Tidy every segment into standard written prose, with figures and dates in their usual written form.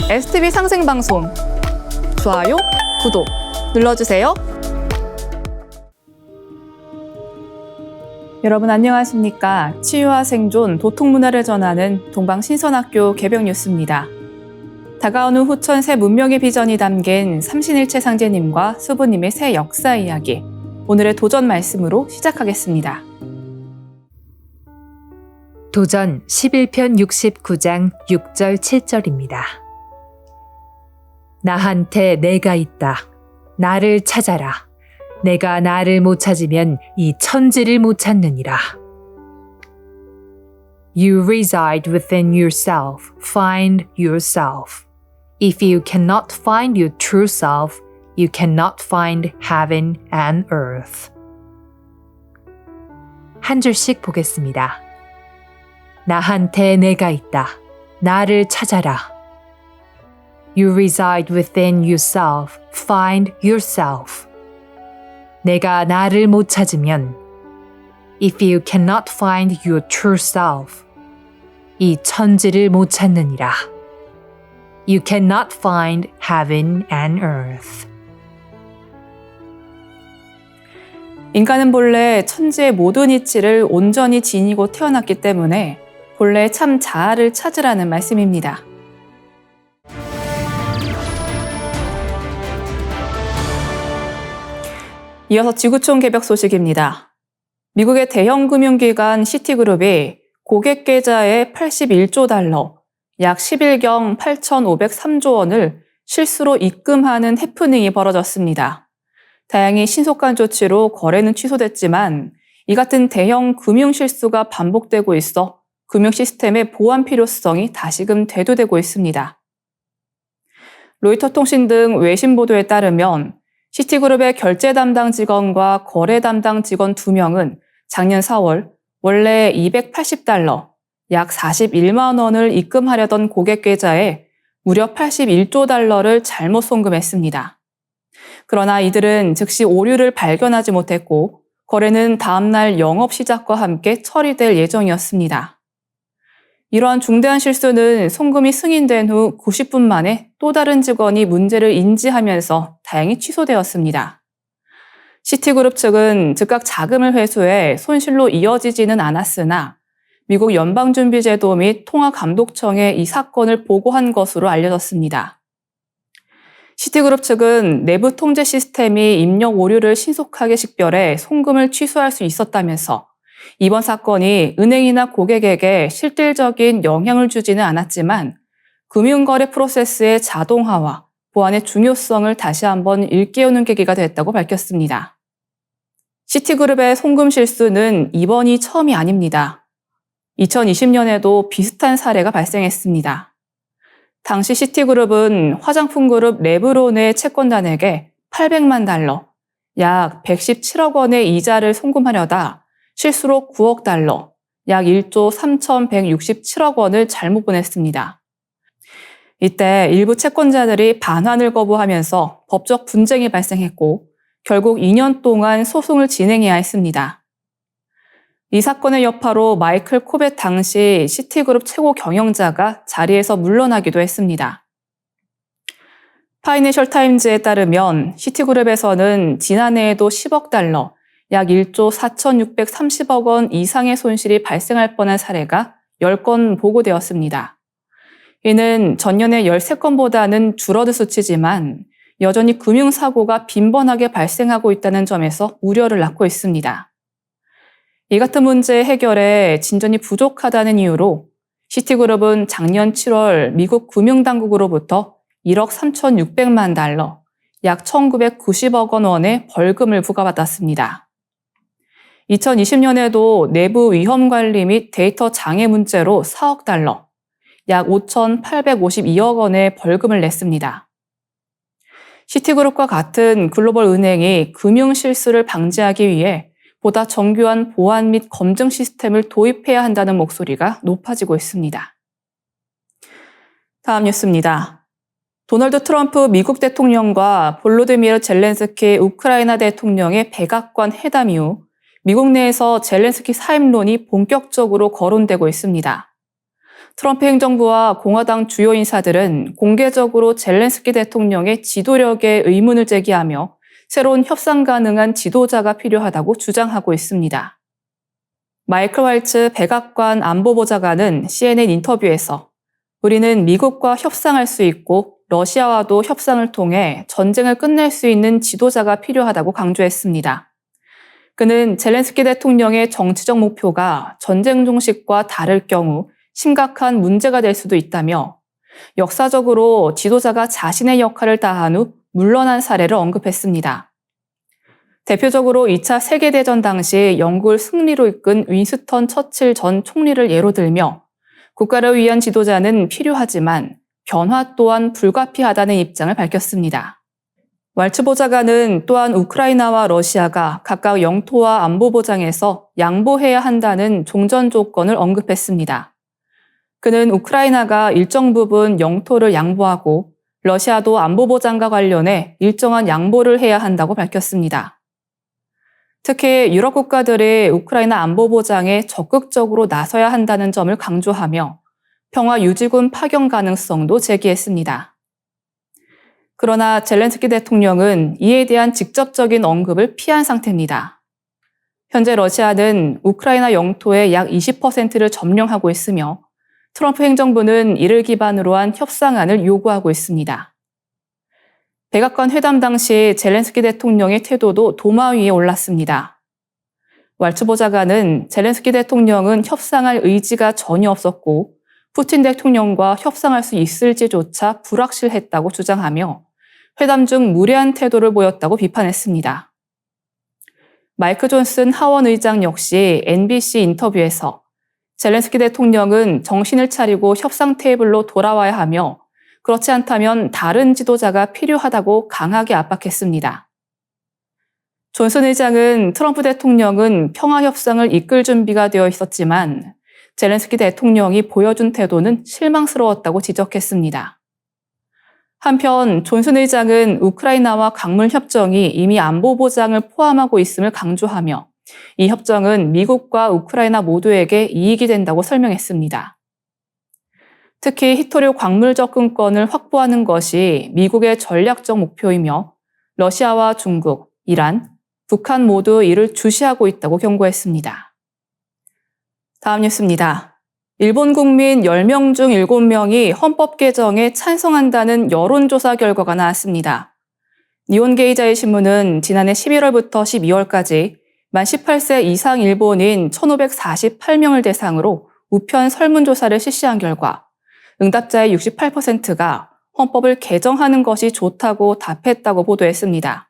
STV 상생방송 좋아요, 구독 눌러주세요. 여러분 안녕하십니까? 치유와 생존, 도통문화를 전하는 동방신선학교 개벽 뉴스입니다. 다가오는 후천 새 문명의 비전이 담긴 삼신일체 상제님과 수부님의 새 역사 이야기, 오늘의 도전 말씀으로 시작하겠습니다. 도전 11편 69장 6절 7절입니다. 나한테 내가 있다. 나를 찾아라. 내가 나를 못 찾으면 이 천지를 못 찾느니라. You reside within yourself. Find yourself. If you cannot find your true self, you cannot find heaven and earth. 한 줄씩 보겠습니다. 나한테 내가 있다. 나를 찾아라. You reside within yourself. Find yourself. 내가 나를 못 찾으면 If you cannot find your true self, 이 천지를 못 찾느니라. You cannot find heaven and earth. 인간은 본래 천지의 모든 이치를 온전히 지니고 태어났기 때문에 본래 참 자아를 찾으라는 말씀입니다. 이어서 지구촌 개벽 소식입니다. 미국의 대형 금융기관 시티그룹이 고객 계좌에 81조 달러, 약 11경 8,503조 원을 실수로 입금하는 해프닝이 벌어졌습니다. 다행히 신속한 조치로 거래는 취소됐지만 이 같은 대형 금융 실수가 반복되고 있어 금융 시스템의 보안 필요성이 다시금 대두되고 있습니다. 로이터 통신 등 외신 보도에 따르면 시티그룹의 결제 담당 직원과 거래 담당 직원 2명은 작년 4월 원래 280달러, 약 41만 원을 입금하려던 고객 계좌에 무려 81조 달러를 잘못 송금했습니다. 그러나 이들은 즉시 오류를 발견하지 못했고 거래는 다음날 영업 시작과 함께 처리될 예정이었습니다. 이러한 중대한 실수는 송금이 승인된 후 90분 만에 또 다른 직원이 문제를 인지하면서 다행히 취소되었습니다. 시티그룹 측은 즉각 자금을 회수해 손실로 이어지지는 않았으나 미국 연방준비제도 및 통화감독청에 이 사건을 보고한 것으로 알려졌습니다. 시티그룹 측은 내부 통제 시스템이 입력 오류를 신속하게 식별해 송금을 취소할 수 있었다면서 이번 사건이 은행이나 고객에게 실질적인 영향을 주지는 않았지만 금융거래 프로세스의 자동화와 보안의 중요성을 다시 한번 일깨우는 계기가 됐다고 밝혔습니다. 시티그룹의 송금 실수는 이번이 처음이 아닙니다. 2020년에도 비슷한 사례가 발생했습니다. 당시 시티그룹은 화장품 그룹 레브론의 채권단에게 800만 달러, 약 117억 원의 이자를 송금하려다 실수로 9억 달러, 약 1조 3,167억 원을 잘못 보냈습니다. 이때 일부 채권자들이 반환을 거부하면서 법적 분쟁이 발생했고 결국 2년 동안 소송을 진행해야 했습니다. 이 사건의 여파로 마이클 코벳 당시 시티그룹 최고 경영자가 자리에서 물러나기도 했습니다. 파이낸셜 타임즈에 따르면 시티그룹에서는 지난해에도 10억 달러, 약 1조 4,630억 원 이상의 손실이 발생할 뻔한 사례가 10건 보고되었습니다. 이는 전년의 13건보다는 줄어든 수치지만 여전히 금융사고가 빈번하게 발생하고 있다는 점에서 우려를 낳고 있습니다. 이 같은 문제 해결에 진전이 부족하다는 이유로 시티그룹은 작년 7월 미국 금융당국으로부터 1억 3,600만 달러, 약 1,990억 원의 벌금을 부과받았습니다. 2020년에도 내부 위험 관리 및 데이터 장애 문제로 4억 달러, 약 5,852억 원의 벌금을 냈습니다. 시티그룹과 같은 글로벌 은행이 금융 실수를 방지하기 위해 보다 정교한 보안 및 검증 시스템을 도입해야 한다는 목소리가 높아지고 있습니다. 다음 뉴스입니다. 도널드 트럼프 미국 대통령과 볼로디미르 젤렌스키 우크라이나 대통령의 백악관 회담 이후 미국 내에서 젤렌스키 사임론이 본격적으로 거론되고 있습니다. 트럼프 행정부와 공화당 주요 인사들은 공개적으로 젤렌스키 대통령의 지도력에 의문을 제기하며 새로운 협상 가능한 지도자가 필요하다고 주장하고 있습니다. 마이클 왈츠 백악관 안보보좌관은 CNN 인터뷰에서 우리는 미국과 협상할 수 있고 러시아와도 협상을 통해 전쟁을 끝낼 수 있는 지도자가 필요하다고 강조했습니다. 그는 젤렌스키 대통령의 정치적 목표가 전쟁 종식과 다를 경우 심각한 문제가 될 수도 있다며 역사적으로 지도자가 자신의 역할을 다한 후 물러난 사례를 언급했습니다. 대표적으로 2차 세계대전 당시 영국을 승리로 이끈 윈스턴 처칠 전 총리를 예로 들며 국가를 위한 지도자는 필요하지만 변화 또한 불가피하다는 입장을 밝혔습니다. 왈츠 보좌관은 또한 우크라이나와 러시아가 각각 영토와 안보 보장에서 양보해야 한다는 종전 조건을 언급했습니다. 그는 우크라이나가 일정 부분 영토를 양보하고 러시아도 안보 보장과 관련해 일정한 양보를 해야 한다고 밝혔습니다. 특히 유럽 국가들이 우크라이나 안보 보장에 적극적으로 나서야 한다는 점을 강조하며 평화 유지군 파견 가능성도 제기했습니다. 그러나 젤렌스키 대통령은 이에 대한 직접적인 언급을 피한 상태입니다. 현재 러시아는 우크라이나 영토의 약 20%를 점령하고 있으며 트럼프 행정부는 이를 기반으로 한 협상안을 요구하고 있습니다. 백악관 회담 당시 젤렌스키 대통령의 태도도 도마 위에 올랐습니다. 왈츠 보좌관은 젤렌스키 대통령은 협상할 의지가 전혀 없었고 푸틴 대통령과 협상할 수 있을지조차 불확실했다고 주장하며 회담 중 무례한 태도를 보였다고 비판했습니다. 마이크 존슨 하원 의장 역시 NBC 인터뷰에서 젤렌스키 대통령은 정신을 차리고 협상 테이블로 돌아와야 하며 그렇지 않다면 다른 지도자가 필요하다고 강하게 압박했습니다. 존슨 의장은 트럼프 대통령은 평화 협상을 이끌 준비가 되어 있었지만 젤렌스키 대통령이 보여준 태도는 실망스러웠다고 지적했습니다. 한편 존슨 의장은 우크라이나와 강물 협정이 이미 안보 보장을 포함하고 있음을 강조하며 이 협정은 미국과 우크라이나 모두에게 이익이 된다고 설명했습니다. 특히 히토류 광물 접근권을 확보하는 것이 미국의 전략적 목표이며 러시아와 중국, 이란, 북한 모두 이를 주시하고 있다고 경고했습니다. 다음 뉴스입니다. 일본 국민 10명 중 7명이 헌법 개정에 찬성한다는 여론조사 결과가 나왔습니다. 니혼게이자이 신문은 지난해 11월부터 12월까지 만 18세 이상 일본인 1,548명을 대상으로 우편 설문조사를 실시한 결과 응답자의 68%가 헌법을 개정하는 것이 좋다고 답했다고 보도했습니다.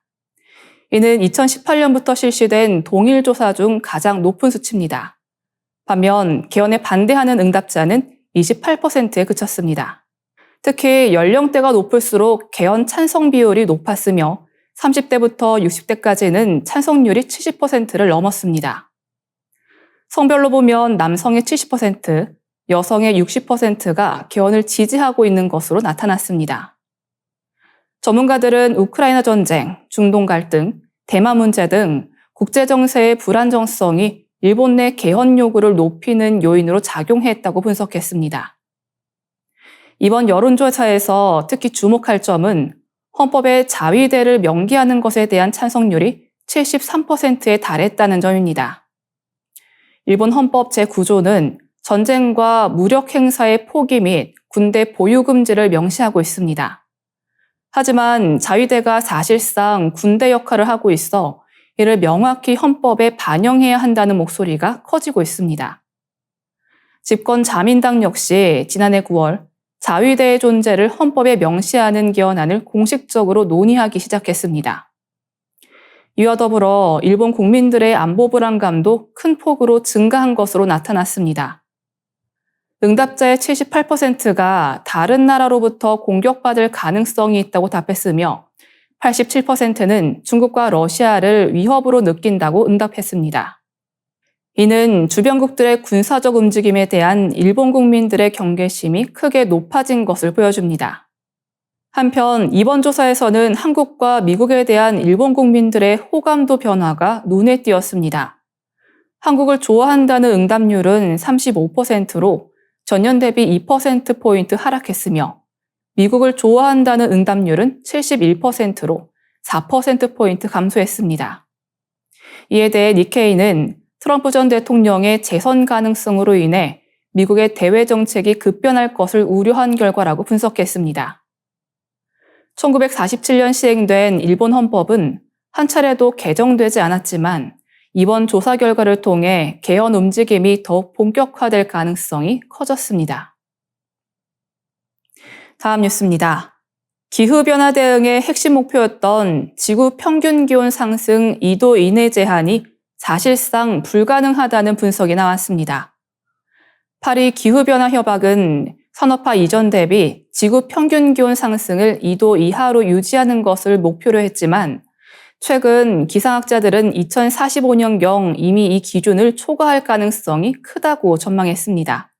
이는 2018년부터 실시된 동일 조사 중 가장 높은 수치입니다. 반면 개헌에 반대하는 응답자는 28%에 그쳤습니다. 특히 연령대가 높을수록 개헌 찬성 비율이 높았으며 30대부터 60대까지는 찬성률이 70%를 넘었습니다. 성별로 보면 남성의 70%, 여성의 60%가 개헌을 지지하고 있는 것으로 나타났습니다. 전문가들은 우크라이나 전쟁, 중동 갈등, 대만 문제 등 국제 정세의 불안정성이 일본 내 개헌 요구를 높이는 요인으로 작용했다고 분석했습니다. 이번 여론조사에서 특히 주목할 점은 헌법의 자위대를 명기하는 것에 대한 찬성률이 73%에 달했다는 점입니다. 일본 헌법 제9조는 전쟁과 무력 행사의 포기 및 군대 보유 금지를 명시하고 있습니다. 하지만 자위대가 사실상 군대 역할을 하고 있어 이를 명확히 헌법에 반영해야 한다는 목소리가 커지고 있습니다. 집권 자민당 역시 지난해 9월 자위대의 존재를 헌법에 명시하는 개헌안을 공식적으로 논의하기 시작했습니다. 이와 더불어 일본 국민들의 안보 불안감도 큰 폭으로 증가한 것으로 나타났습니다. 응답자의 78%가 다른 나라로부터 공격받을 가능성이 있다고 답했으며 87%는 중국과 러시아를 위협으로 느낀다고 응답했습니다. 이는 주변국들의 군사적 움직임에 대한 일본 국민들의 경계심이 크게 높아진 것을 보여줍니다. 한편 이번 조사에서는 한국과 미국에 대한 일본 국민들의 호감도 변화가 눈에 띄었습니다. 한국을 좋아한다는 응답률은 35%로 전년 대비 2%포인트 하락했으며 미국을 좋아한다는 응답률은 71%로 4%포인트 감소했습니다. 이에 대해 니케이는 트럼프 전 대통령의 재선 가능성으로 인해 미국의 대외 정책이 급변할 것을 우려한 결과라고 분석했습니다. 1947년 시행된 일본 헌법은 한 차례도 개정되지 않았지만 이번 조사 결과를 통해 개헌 움직임이 더욱 본격화될 가능성이 커졌습니다. 다음 뉴스입니다. 기후변화 대응의 핵심 목표였던 지구 평균 기온 상승 2도 이내 제한이 사실상 불가능하다는 분석이 나왔습니다. 파리 기후변화 협약은 산업화 이전 대비 지구 평균 기온 상승을 2도 이하로 유지하는 것을 목표로 했지만 최근 기상학자들은 2045년경 이미 이 기준을 초과할 가능성이 크다고 전망했습니다.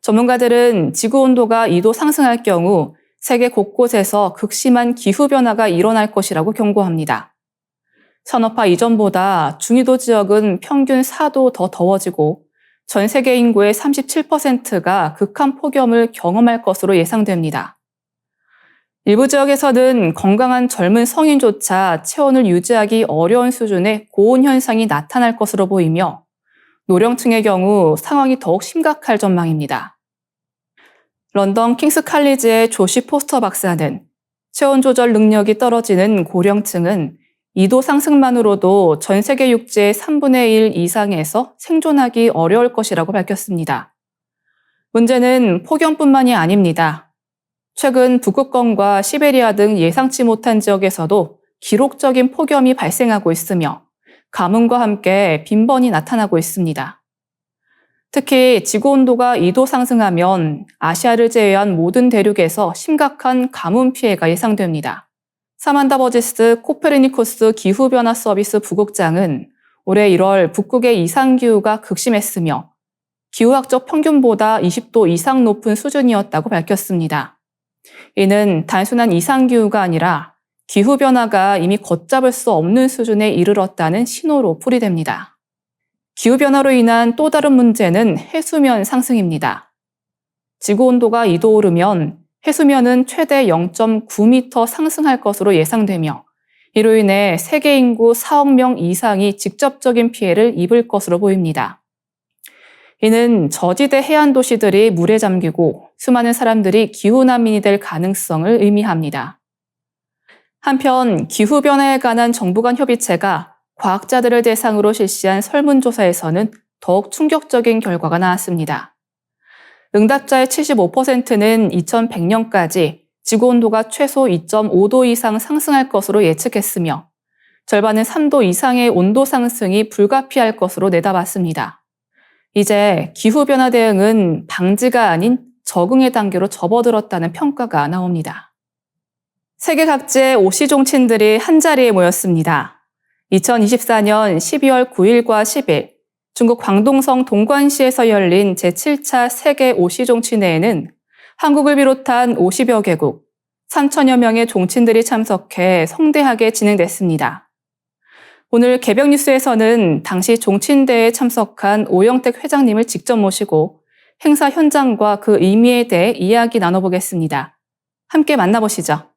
전문가들은 지구 온도가 2도 상승할 경우 세계 곳곳에서 극심한 기후변화가 일어날 것이라고 경고합니다. 산업화 이전보다 중위도 지역은 평균 4도 더 더워지고 전 세계 인구의 37%가 극한 폭염을 경험할 것으로 예상됩니다. 일부 지역에서는 건강한 젊은 성인조차 체온을 유지하기 어려운 수준의 고온 현상이 나타날 것으로 보이며 노령층의 경우 상황이 더욱 심각할 전망입니다. 런던 킹스 칼리지의 조시 포스터 박사는 체온 조절 능력이 떨어지는 고령층은 2도 상승만으로도 전 세계 육지의 3분의 1 이상에서 생존하기 어려울 것이라고 밝혔습니다. 문제는 폭염뿐만이 아닙니다. 최근 북극권과 시베리아 등 예상치 못한 지역에서도 기록적인 폭염이 발생하고 있으며 가뭄과 함께 빈번히 나타나고 있습니다. 특히 지구온도가 2도 상승하면 아시아를 제외한 모든 대륙에서 심각한 가뭄 피해가 예상됩니다. 사만다 버지스 코페르니쿠스 기후변화 서비스 부국장은 올해 1월 북극의 이상기후가 극심했으며 기후학적 평균보다 20도 이상 높은 수준이었다고 밝혔습니다. 이는 단순한 이상기후가 아니라 기후변화가 이미 걷잡을 수 없는 수준에 이르렀다는 신호로 풀이됩니다. 기후변화로 인한 또 다른 문제는 해수면 상승입니다. 지구온도가 2도 오르면 해수면은 최대 0.9m 상승할 것으로 예상되며 이로 인해 세계 인구 4억 명 이상이 직접적인 피해를 입을 것으로 보입니다. 이는 저지대 해안 도시들이 물에 잠기고 수많은 사람들이 기후난민이 될 가능성을 의미합니다. 한편 기후변화에 관한 정부 간 협의체가 과학자들을 대상으로 실시한 설문조사에서는 더욱 충격적인 결과가 나왔습니다. 응답자의 75%는 2100년까지 지구온도가 최소 2.5도 이상 상승할 것으로 예측했으며 절반은 3도 이상의 온도 상승이 불가피할 것으로 내다봤습니다. 이제 기후변화 대응은 방지가 아닌 적응의 단계로 접어들었다는 평가가 나옵니다. 세계 각지의 오시종친들이 한자리에 모였습니다. 2024년 12월 9일과 10일 중국 광동성 동관시에서 열린 제7차 세계 오시종친회에는 한국을 비롯한 50여 개국, 3천여 명의 종친들이 참석해 성대하게 진행됐습니다. 오늘 개벽 뉴스에서는 당시 종친대회에 참석한 오영택 회장님을 직접 모시고 행사 현장과 그 의미에 대해 이야기 나눠보겠습니다. 함께 만나보시죠.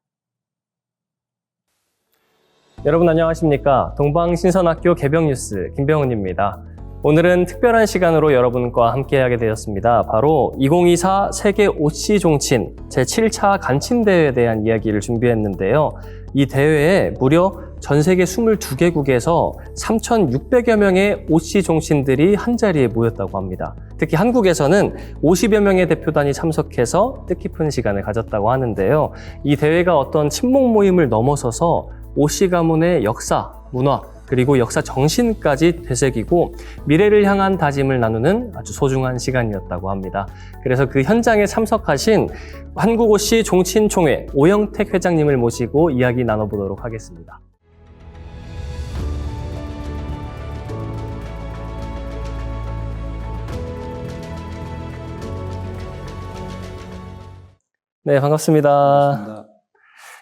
여러분 안녕하십니까? 동방신선학교 개벽 뉴스 김병훈입니다. 오늘은 특별한 시간으로 여러분과 함께하게 되었습니다. 바로 2024 세계 오시종친 제7차 간친대회에 대한 이야기를 준비했는데요. 이 대회에 무려 전 세계 22개국에서 3,600여 명의 오시종친들이 한자리에 모였다고 합니다. 특히 한국에서는 50여 명의 대표단이 참석해서 뜻깊은 시간을 가졌다고 하는데요. 이 대회가 어떤 친목 모임을 넘어서서 오시 가문의 역사, 문화, 그리고 역사 정신까지 되새기고 미래를 향한 다짐을 나누는 아주 소중한 시간이었다고 합니다. 그래서 그 현장에 참석하신 한국오시 종친총회 오영택 회장님을 모시고 이야기 나눠보도록 하겠습니다. 네, 반갑습니다. 반갑습니다.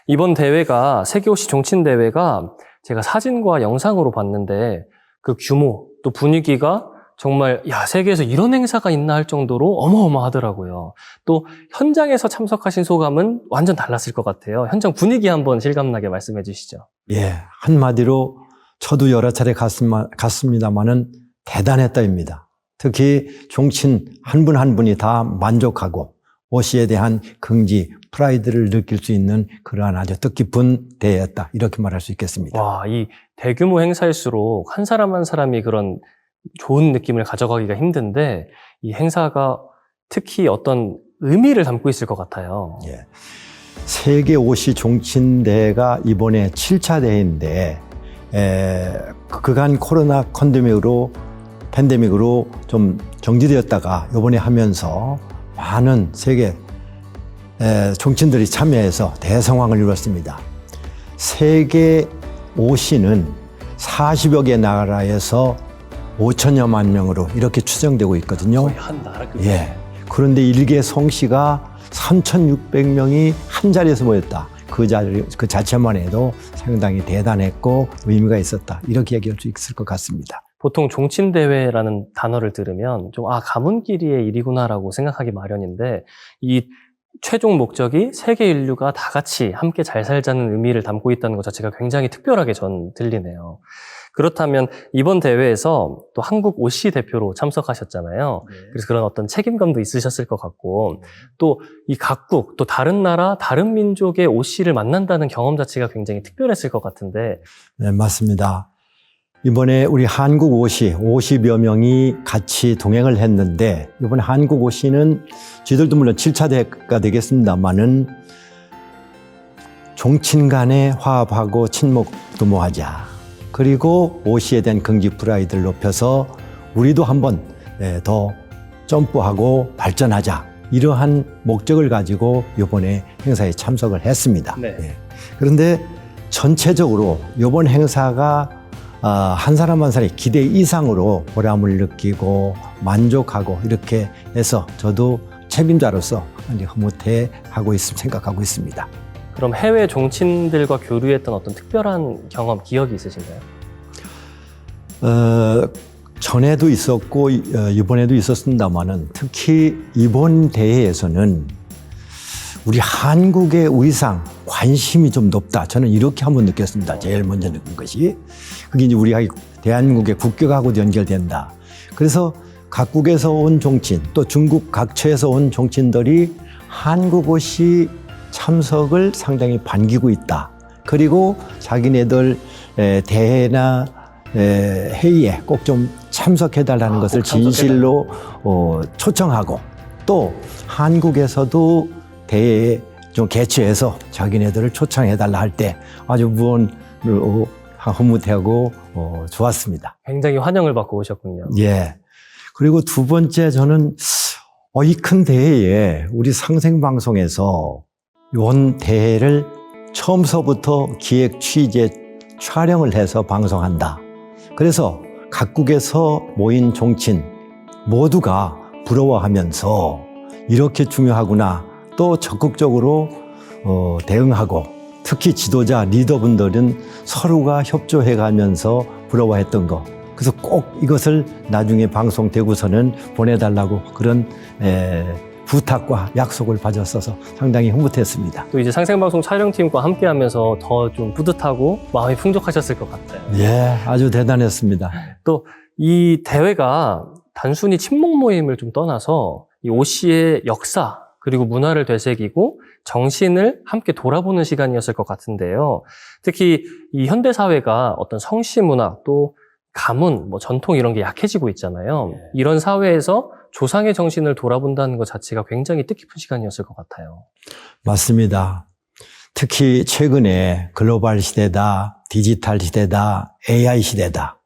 이번 대회가 세계오시 종친대회가 제가 사진과 영상으로 봤는데 그 규모 또 분위기가 정말 세계에서 이런 행사가 있나 할 정도로 어마어마하더라고요. 또 현장에서 참석하신 소감은 완전 달랐을 것 같아요. 현장 분위기 한번 실감나게 말씀해 주시죠. 예, 한마디로 저도 여러 차례 갔습니다마는 대단했다입니다. 특히 종친 한 분 한 분이 다 만족하고 오시에 대한 긍지, 프라이드를 느낄 수 있는 그러한 아주 뜻깊은 대회였다. 이렇게 말할 수 있겠습니다. 와, 이 대규모 행사일수록 한 사람 한 사람이 그런 좋은 느낌을 가져가기가 힘든데 이 행사가 특히 어떤 의미를 담고 있을 것 같아요. 예. 세계 OC 종친대회가 이번에 7차 대회인데 그간 코로나 팬데믹으로 좀 정지되었다가 이번에 하면서 많은 세계 종친들이 참여해서 대성황을 이뤘습니다. 세계 OC는 40여 개 나라에서 5천여만 명으로 이렇게 추정되고 있거든요. 거의 한 나라급. 예. 그런데 일개 성씨가 3,600명이 한 자리에서 모였다. 그 자체만 해도 상당히 대단했고 의미가 있었다. 이렇게 얘기할 수 있을 것 같습니다. 보통 종친대회라는 단어를 들으면 좀 가문끼리의 일이구나라고 생각하기 마련인데 이 최종 목적이 세계 인류가 다 같이 함께 잘 살자는 의미를 담고 있다는 것 자체가 굉장히 특별하게 전 들리네요. 그렇다면 이번 대회에서 또 한국 OC 대표로 참석하셨잖아요. 그래서 그런 어떤 책임감도 있으셨을 것 같고 또 이 각국 또 다른 나라 다른 민족의 OC를 만난다는 경험 자체가 굉장히 특별했을 것 같은데. 네, 맞습니다. 이번에 우리 한국 OC 50여 명이 같이 동행을 했는데 이번에 한국 OC는 저희들도 물론 7차 대회가 되겠습니다만은 종친 간에 화합하고 친목 도모하자. 그리고 OC에 대한 긍지 프라이드를 높여서 우리도 한번 더 점프하고 발전하자. 이러한 목적을 가지고 이번에 행사에 참석을 했습니다. 네. 예. 그런데 전체적으로 이번 행사가 한 사람 한 사람의 기대 이상으로 보람을 느끼고 만족하고 이렇게 해서 저도 책임자로서 흐뭇해하고 생각하고 있습니다. 그럼 해외 종친들과 교류했던 어떤 특별한 경험, 기억이 있으신가요? 전에도 있었고 이번에도 있었습니다만은 특히 이번 대회에서는 우리 한국의 의상 관심이 좀 높다. 저는 이렇게 한번 느꼈습니다. 제일 먼저 느낀 것이 그게 이제 우리가 대한민국의 국격하고도 연결된다. 그래서 각국에서 온 종친 또 중국 각처에서 온 종친들이 한국 OC 참석을 상당히 반기고 있다. 그리고 자기네들 대회나 회의에 꼭 좀 참석해달라는 것을 진실로 초청하고 또 한국에서도 대회에 좀 개최해서 자기네들을 초청해달라 할 때 아주 흐뭇해하고 좋았습니다. 굉장히 환영을 받고 오셨군요. 예. 그리고 두 번째 저는 이 큰 대회에 우리 상생방송에서 이번 대회를 처음서부터 기획, 취재, 촬영을 해서 방송한다. 그래서 각국에서 모인 종친 모두가 부러워하면서 이렇게 중요하구나. 또 적극적으로 대응하고 특히 지도자, 리더분들은 서로가 협조해가면서 부러워했던 거. 그래서 꼭 이것을 나중에 방송되고서는 보내달라고 그런 부탁과 약속을 받았어서 상당히 흐뭇했습니다. 또 이제 상생방송 촬영팀과 함께하면서 더 좀 뿌듯하고 마음이 풍족하셨을 것 같아요. 예, 아주 대단했습니다. 또 이 대회가 단순히 친목 모임을 좀 떠나서 이 OC의 역사 그리고 문화를 되새기고 정신을 함께 돌아보는 시간이었을 것 같은데요. 특히 이 현대 사회가 어떤 성씨 문화 또 가문, 전통 이런 게 약해지고 있잖아요. 이런 사회에서 조상의 정신을 돌아본다는 것 자체가 굉장히 뜻깊은 시간이었을 것 같아요. 맞습니다. 특히 최근에 글로벌 시대다, 디지털 시대다, AI 시대다,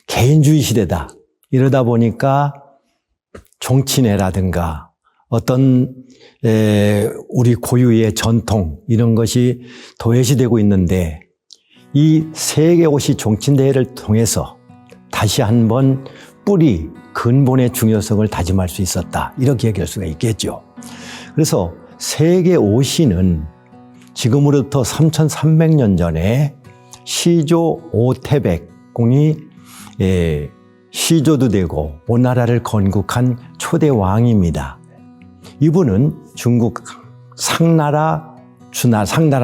개인주의 시대다. 이러다 보니까 종친회라든가 어떤 우리 고유의 전통 이런 것이 도외시되고 있는데 이 세계 OC 종친대회를 통해서 다시 한번 뿌리, 근본의 중요성을 다짐할 수 있었다. 이렇게 얘기할 수가 있겠죠. 그래서 세계 OC는 지금으로부터 3,300년 전에 시조 오태백 공이 시조도 되고 오나라를 건국한 초대 왕입니다. 이분은 중국 상나라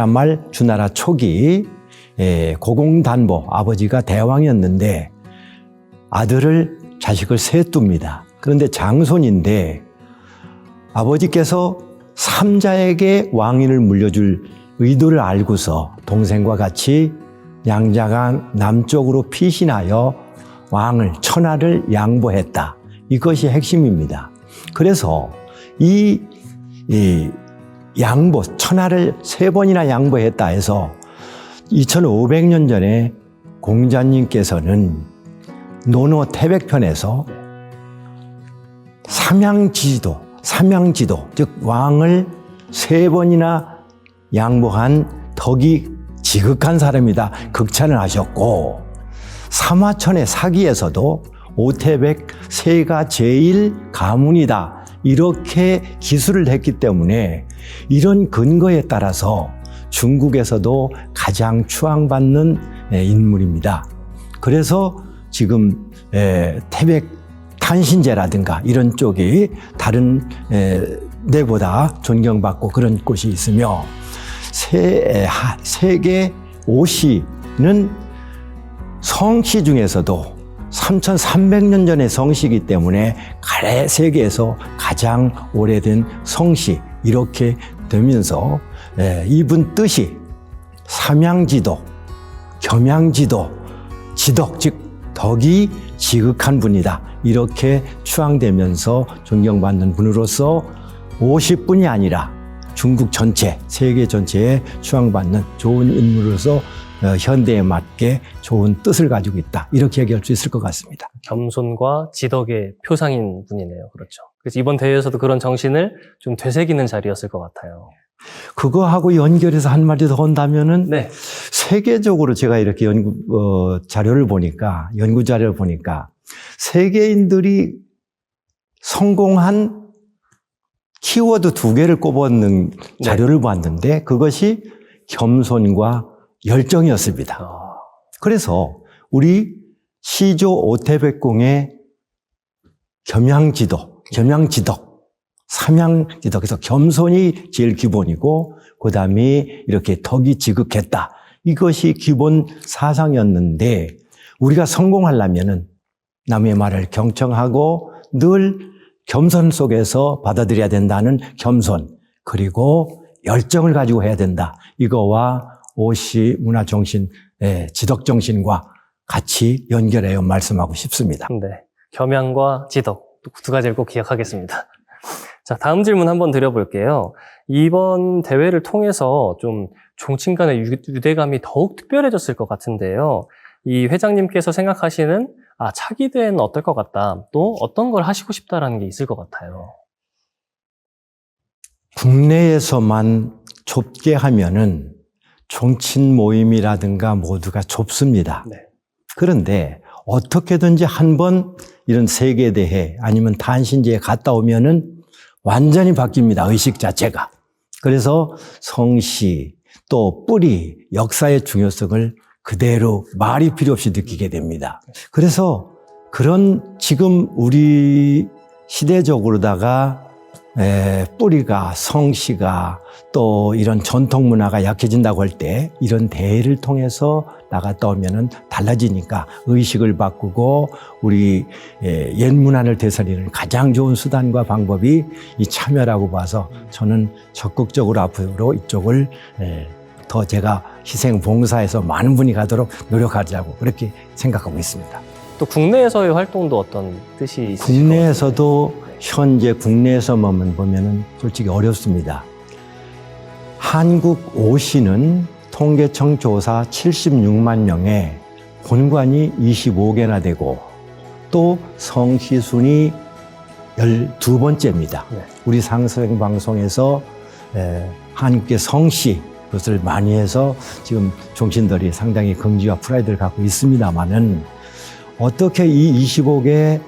말 주나라 초기 고공단보 아버지가 대왕이었는데 자식을 셋 둡니다. 그런데 장손인데 아버지께서 삼자에게 왕위를 물려줄 의도를 알고서 동생과 같이 양자강 남쪽으로 피신하여 왕을 천하를 양보했다. 이것이 핵심입니다. 그래서 이 양보, 천하를 3번이나 양보했다 해서 2500년 전에 공자님께서는 논어 태백편에서 삼양지도, 즉 왕을 3번이나 양보한 덕이 지극한 사람이다 극찬을 하셨고, 삼화천의 사기에서도 오태백 세가 제일 가문이다 이렇게 기술을 했기 때문에 이런 근거에 따라서 중국에서도 가장 추앙받는 인물입니다. 그래서 지금 태백 탄신제라든가 이런 쪽이 다른 데보다 존경받고 그런 곳이 있으며, 세계 5시는 성시 중에서도 3300년 전의 성시이기 때문에 세계에서 가장 오래된 성시 이렇게 되면서 이분 뜻이 삼양지도, 겸양지도, 지덕 즉 덕이 지극한 분이다 이렇게 추앙되면서 존경받는 분으로서 50분이 아니라 중국 전체, 세계 전체에 추앙받는 좋은 인물로서 현대에 맞게 좋은 뜻을 가지고 있다 이렇게 얘기할 수 있을 것 같습니다. 겸손과 지덕의 표상인 분이네요. 그렇죠. 그래서 이번 대회에서도 그런 정신을 좀 되새기는 자리였을 것 같아요. 그거하고 연결해서 한 마디 더 한다면은 네. 세계적으로 제가 이렇게 연구 자료를 보니까 세계인들이 성공한 키워드 2개를 꼽아놓는 자료를 봤는데 그것이 겸손과 열정이었습니다. 그래서 우리 시조 오태백공의 겸양지덕, 삼양지덕, 그래서 겸손이 제일 기본이고 그 다음에 이렇게 덕이 지극했다. 이것이 기본 사상이었는데 우리가 성공하려면은 남의 말을 경청하고 늘 겸손 속에서 받아들여야 된다는 겸손, 그리고 열정을 가지고 해야 된다. 이거와 오시 문화정신, 지덕정신과 같이 연결해서 말씀하고 싶습니다. 네. 겸양과 지덕 두 가지를 꼭 기억하겠습니다. 자, 다음 질문 한번 드려볼게요. 이번 대회를 통해서 좀 종친 간의 유대감이 더욱 특별해졌을 것 같은데요. 이 회장님께서 생각하시는 차기 대회는 어떨 것 같다. 또 어떤 걸 하시고 싶다라는 게 있을 것 같아요. 국내에서만 좁게 하면은 종친 모임이라든가 모두가 좁습니다. 네. 그런데 어떻게든지 한번 이런 세계대회 아니면 탄신제에 갔다 오면은 완전히 바뀝니다. 의식 자체가. 그래서 성시 또 뿌리, 역사의 중요성을 그대로 말이 필요 없이 느끼게 됩니다. 그래서 그런 지금 우리 시대적으로다가 뿌리가, 성시가 또 이런 전통 문화가 약해진다고 할 때 이런 대회를 통해서 나갔다 오면은 달라지니까 의식을 바꾸고 우리 옛 문화를 되살리는 가장 좋은 수단과 방법이 이 참여라고 봐서 저는 적극적으로 앞으로 이쪽을 더 제가 희생 봉사해서 많은 분이 가도록 노력하자고 그렇게 생각하고 있습니다. 또 국내에서의 활동도 어떤 뜻이 있으실까요? 국내에서도 현재 국내에서만 보면은 솔직히 어렵습니다. 한국 오시는 통계청 조사 76만 명에 본관이 25개나 되고 또 성시순이 12번째입니다. 네. 우리 상생 방송에서 한국의 성시 그것을 많이 해서 지금 종신들이 상당히 긍지와 프라이드를 갖고 있습니다만은 어떻게 이 25개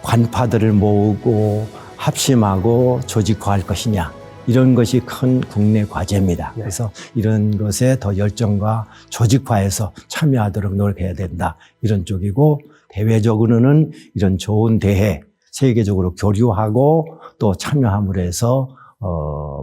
관파들을 모으고 합심하고 조직화할 것이냐 이런 것이 큰 국내 과제입니다. 네. 그래서 이런 것에 더 열정과 조직화해서 참여하도록 노력해야 된다 이런 쪽이고 대외적으로는 이런 좋은 대회, 세계적으로 교류하고 또 참여함으로 해서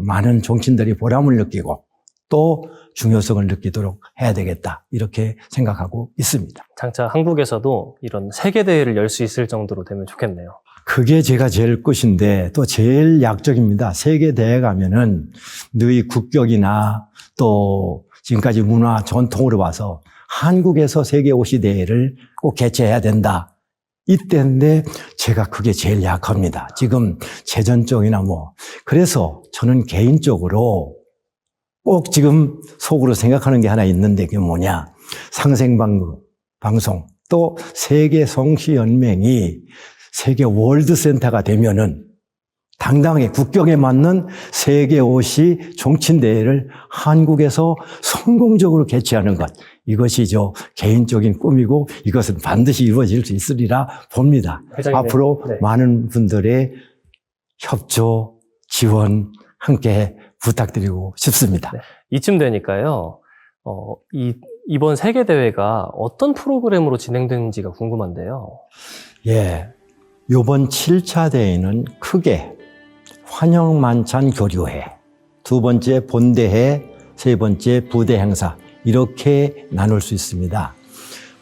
많은 정치인들이 보람을 느끼고 또 중요성을 느끼도록 해야 되겠다 이렇게 생각하고 있습니다. 장차 한국에서도 이런 세계대회를 열 수 있을 정도로 되면 좋겠네요. 그게 제가 제일 끝인데 또 제일 약적입니다. 세계대회 가면은 너희 국격이나 또 지금까지 문화 전통으로 봐서 한국에서 세계오시대회를 꼭 개최해야 된다. 이때인데 제가 그게 제일 약합니다. 지금 재정 쪽이나 뭐. 그래서 저는 개인적으로 꼭 지금 속으로 생각하는 게 하나 있는데 그게 뭐냐. 상생방송 또 세계성시연맹이 세계 월드센터가 되면은 당당하게 국격에 맞는 세계오시 종친대회를 한국에서 성공적으로 개최하는 것. 이것이 저 개인적인 꿈이고 이것은 반드시 이루어질 수 있으리라 봅니다. 회장님, 앞으로 네. 많은 분들의 협조, 지원 함께 부탁드리고 싶습니다. 네. 이쯤 되니까요. 이번 세계대회가 어떤 프로그램으로 진행되는지가 궁금한데요. 예. 요번 7차 대회는 크게 환영만찬 교류회, 두 번째 본대회, 세 번째 부대 행사 이렇게 나눌 수 있습니다.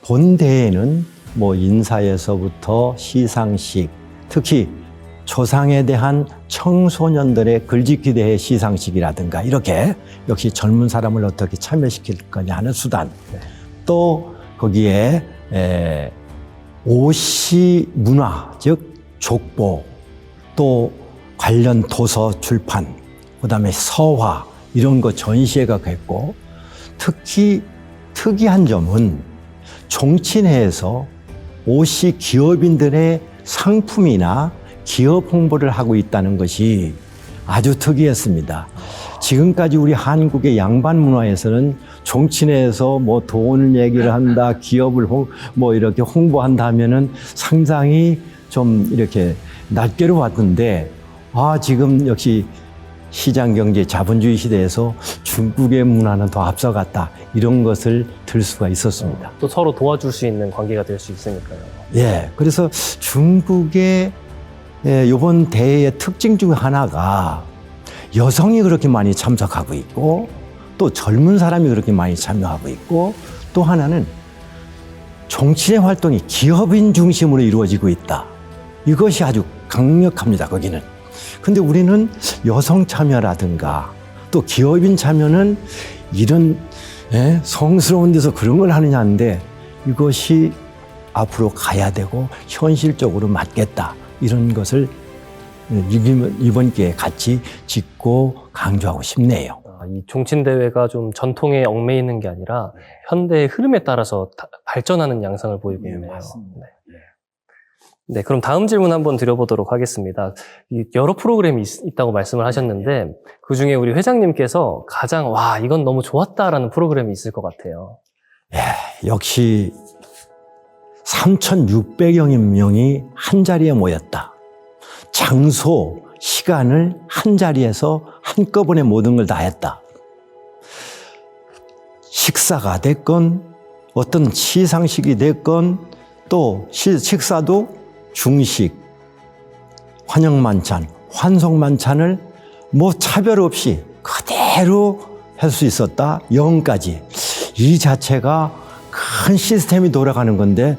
본대회는 뭐 인사에서부터 시상식, 특히 조상에 대한 청소년들의 글짓기 대회 시상식이라든가 이렇게 역시 젊은 사람을 어떻게 참여시킬 거냐 하는 수단, 또 거기에 오시 문화, 즉 족보, 또 관련 도서 출판, 그다음에 서화 이런 거 전시회가 됐고, 특히 특이한 점은 종친회에서 오시 기업인들의 상품이나 기업 홍보를 하고 있다는 것이 아주 특이했습니다. 지금까지 우리 한국의 양반 문화에서는 종친회에서 뭐 돈 얘기를 한다, 기업을 뭐 이렇게 홍보한다 하면은 상당히 좀 이렇게 낯개로 봤는데, 지금 역시 시장 경제 자본주의 시대에서 중국의 문화는 더 앞서갔다. 이런 것을 들 수가 있었습니다. 또 서로 도와줄 수 있는 관계가 될 수 있으니까요. 예. 그래서 중국의 이번 대회의 특징 중 하나가 여성이 그렇게 많이 참석하고 있고 또 젊은 사람이 그렇게 많이 참여하고 있고 또 하나는 정치의 활동이 기업인 중심으로 이루어지고 있다. 이것이 아주 강력합니다, 거기는. 근데 우리는 여성 참여라든가 또 기업인 참여는 이런 성스러운 데서 그런 걸 하느냐 하는데 이것이 앞으로 가야 되고 현실적으로 맞겠다. 이런 것을 이번 기회에 같이 짚고 강조하고 싶네요. 이 종친대회가 좀 전통에 얽매이는 게 아니라 현대의 흐름에 따라서 발전하는 양상을 보이고 있네요. 맞습니다. 네, 그럼 다음 질문 한번 드려보도록 하겠습니다. 여러 프로그램이 있다고 말씀을 하셨는데 그중에 우리 회장님께서 가장 이건 너무 좋았다라는 프로그램이 있을 것 같아요. 역시 3,600여 명이 한 자리에 모였다. 장소, 시간을 한 자리에서 한꺼번에 모든 걸 다 했다. 식사가 됐건 어떤 시상식이 됐건 또 식사도 중식, 환영만찬, 환송만찬을 뭐 차별 없이 그대로 할 수 있었다. 영까지. 이 자체가 큰 시스템이 돌아가는 건데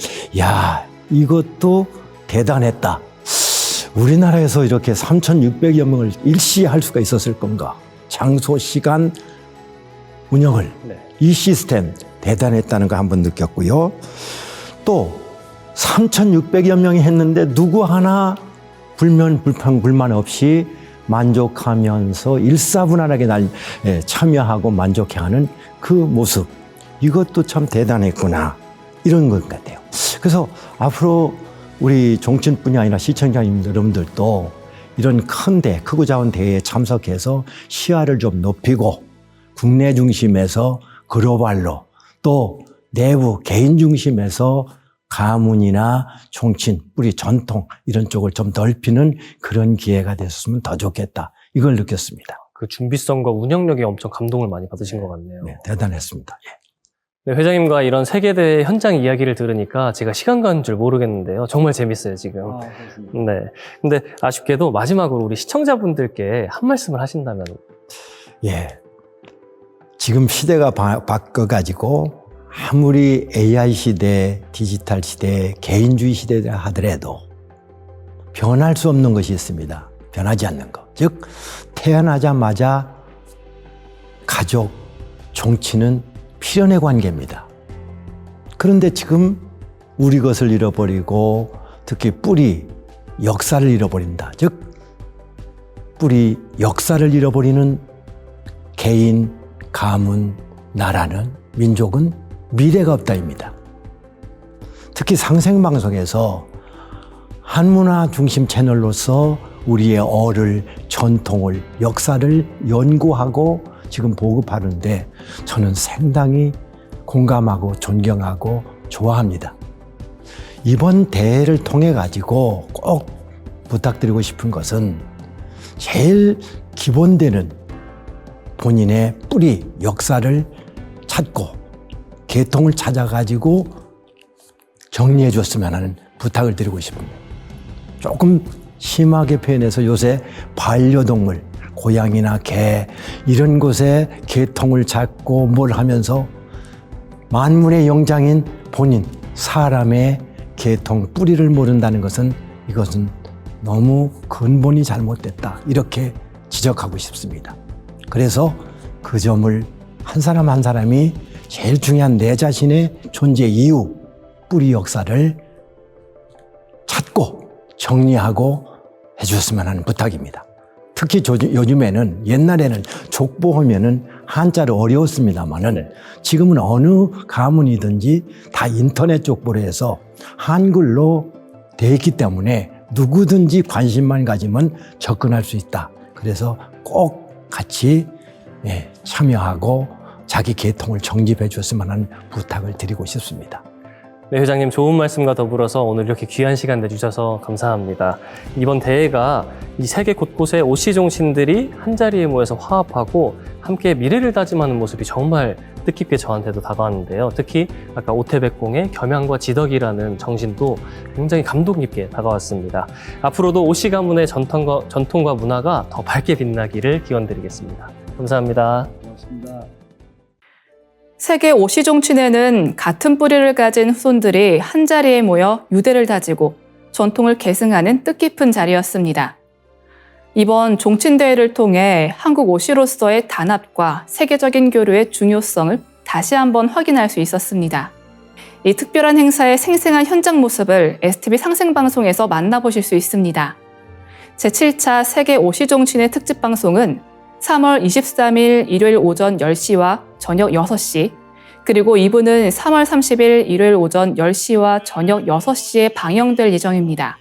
이것도 대단했다. 우리나라에서 이렇게 3,600여 명을 일시에 할 수가 있었을 건가. 장소, 시간, 운영을. 이 시스템 대단했다는 거 한번 느꼈고요. 또 3,600여 명이 했는데 누구 하나 불만 없이 만족하면서 일사분란하게 참여하고 만족해하는 그 모습. 이것도 참 대단했구나. 이런 것 같아요. 그래서 앞으로 우리 종친뿐이 아니라 시청자 여러분들도 이런 크고 작은 대회에 참석해서 시야를 좀 높이고 국내 중심에서 글로벌로 또 내부 개인 중심에서 가문이나 종친, 우리 전통 이런 쪽을 좀 넓히는 그런 기회가 됐으면 더 좋겠다. 이걸 느꼈습니다. 그 준비성과 운영력에 엄청 감동을 많이 받으신 것 같네요. 네, 대단했습니다. 네, 회장님과 이런 세계대회 현장 이야기를 들으니까 제가 시간 가는 줄 모르겠는데요. 정말 재밌어요, 지금. 네. 근데 아쉽게도 마지막으로 우리 시청자분들께 한 말씀을 하신다면. 예. 지금 시대가 바뀌어가지고 아무리 AI 시대, 디지털 시대, 개인주의 시대라 하더라도 변할 수 없는 것이 있습니다. 변하지 않는 것. 즉, 태어나자마자 가족, 정치는 필연의 관계입니다. 그런데 지금 우리 것을 잃어버리고 특히 뿌리, 역사를 잃어버린다. 즉, 뿌리, 역사를 잃어버리는 개인, 가문, 나라는, 민족은 미래가 없다입니다. 특히 상생방송에서 한문화 중심 채널로서 우리의 어를, 전통을, 역사를 연구하고 지금 보급하는데 저는 상당히 공감하고 존경하고 좋아합니다. 이번 대회를 통해 가지고 꼭 부탁드리고 싶은 것은 제일 기본되는 본인의 뿌리, 역사를 찾고 계통을 찾아가지고 정리해 줬으면 하는 부탁을 드리고 싶습니다. 조금 심하게 표현해서 요새 반려동물, 고양이나 개 이런 곳에 계통을 찾고 뭘 하면서 만문의 영장인 본인, 사람의 계통, 뿌리를 모른다는 것은 이것은 너무 근본이 잘못됐다. 이렇게 지적하고 싶습니다. 그래서 그 점을 한 사람 한 사람이 제일 중요한 내 자신의 존재 이유, 뿌리 역사를 찾고 정리하고 해주셨으면 하는 부탁입니다. 특히 요즘에는 옛날에는 족보하면은 한자로 어려웠습니다만은 지금은 어느 가문이든지 다 인터넷 족보로 해서 한글로 돼 있기 때문에 누구든지 관심만 가지면 접근할 수 있다. 그래서 꼭 같이 참여하고 자기 계통을 정립해 줬으면 하는 부탁을 드리고 싶습니다. 네, 회장님 좋은 말씀과 더불어서 오늘 이렇게 귀한 시간 내주셔서 감사합니다. 이번 대회가 이 세계 곳곳의 오씨 종신들이 한자리에 모여서 화합하고 함께 미래를 다짐하는 모습이 정말 뜻깊게 저한테도 다가왔는데요. 특히 아까 오태백공의 겸양과 지덕이라는 정신도 굉장히 감동 깊게 다가왔습니다. 앞으로도 오씨 가문의 전통과 문화가 더 밝게 빛나기를 기원드리겠습니다. 감사합니다. 고맙습니다. 세계 오씨 종친회는 같은 뿌리를 가진 후손들이 한자리에 모여 유대를 다지고 전통을 계승하는 뜻깊은 자리였습니다. 이번 종친대회를 통해 한국 오씨로서의 단합과 세계적인 교류의 중요성을 다시 한번 확인할 수 있었습니다. 이 특별한 행사의 생생한 현장 모습을 STV 상생방송에서 만나보실 수 있습니다. 제7차 세계 오씨 종친회 특집 방송은 3월 23일 일요일 오전 10시와 저녁 6시, 그리고 2부는 3월 30일 일요일 오전 10시와 저녁 6시에 방영될 예정입니다.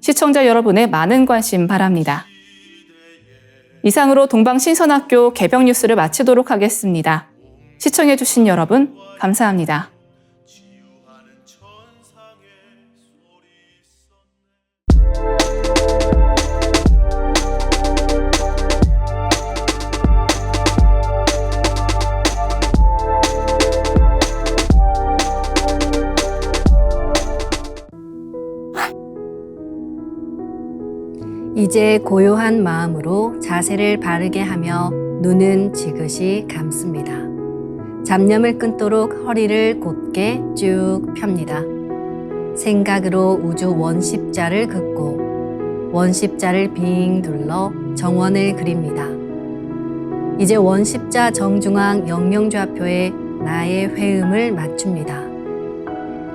시청자 여러분의 많은 관심 바랍니다. 이상으로 동방신선학교 개병 뉴스를 마치도록 하겠습니다. 시청해주신 여러분, 감사합니다. 이제 고요한 마음으로 자세를 바르게 하며 눈은 지그시 감습니다. 잡념을 끊도록 허리를 곧게 쭉 펴니다. 생각으로 우주 원십자를 긋고 원십자를 빙 둘러 정원을 그립니다. 이제 원십자 정중앙 영영좌표에 나의 회음을 맞춥니다.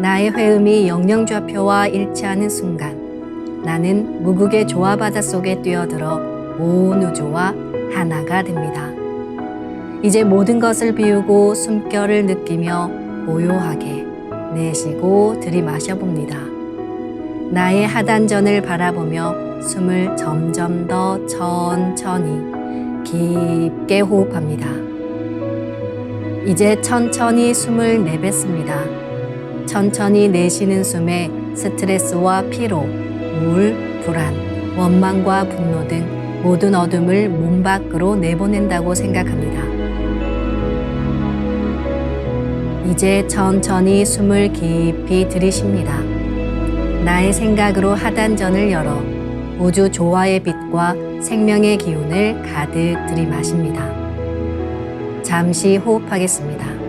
나의 회음이 영영좌표와 일치하는 순간 나는 무국의 조화바다 속에 뛰어들어 온 우주와 하나가 됩니다. 이제 모든 것을 비우고 숨결을 느끼며 고요하게 내쉬고 들이마셔 봅니다. 나의 하단전을 바라보며 숨을 점점 더 천천히 깊게 호흡합니다. 이제 천천히 숨을 내뱉습니다. 천천히 내쉬는 숨에 스트레스와 피로, 우울, 불안, 원망과 분노 등 모든 어둠을 몸 밖으로 내보낸다고 생각합니다. 이제 천천히 숨을 깊이 들이쉽니다. 나의 생각으로 하단전을 열어 우주 조화의 빛과 생명의 기운을 가득 들이마십니다. 잠시 호흡하겠습니다.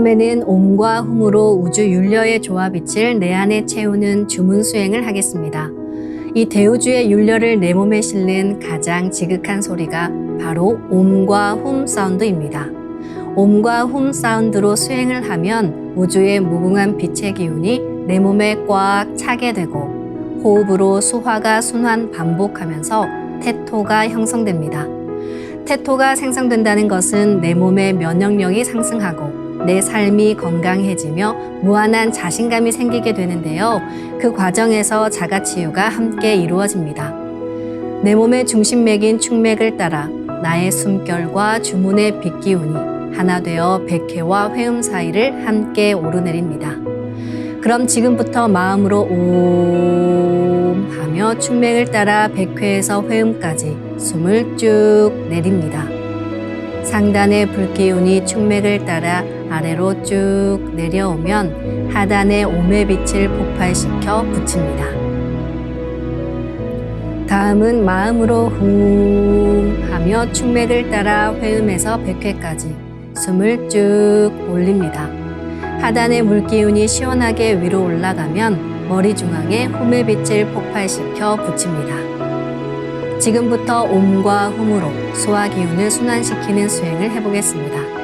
다음에는 옴과 훔으로 우주 율려의 조화빛을 내 안에 채우는 주문 수행을 하겠습니다. 이 대우주의 율려를 내 몸에 실는 가장 지극한 소리가 바로 옴과 훔 사운드입니다. 옴과 훔 사운드로 수행을 하면 우주의 무궁한 빛의 기운이 내 몸에 꽉 차게 되고 호흡으로 수화가 순환 반복하면서 태토가 형성됩니다. 태토가 생성된다는 것은 내 몸의 면역력이 상승하고 내 삶이 건강해지며 무한한 자신감이 생기게 되는데요. 그 과정에서 자가치유가 함께 이루어집니다. 내 몸의 중심맥인 축맥을 따라 나의 숨결과 주문의 빛기운이 하나 되어 백회와 회음 사이를 함께 오르내립니다. 그럼 지금부터 마음으로 옴 하며 축맥을 따라 백회에서 회음까지 숨을 쭉 내립니다. 상단의 불기운이 축맥을 따라 아래로 쭉 내려오면 하단의 옴의 빛을 폭발시켜 붙입니다. 다음은 마음으로 훔 하며 축맥을 따라 회음에서 백회까지 숨을 쭉 올립니다. 하단의 물기운이 시원하게 위로 올라가면 머리 중앙에 훔의 빛을 폭발시켜 붙입니다. 지금부터 옴과 훔으로 소화 기운을 순환시키는 수행을 해보겠습니다.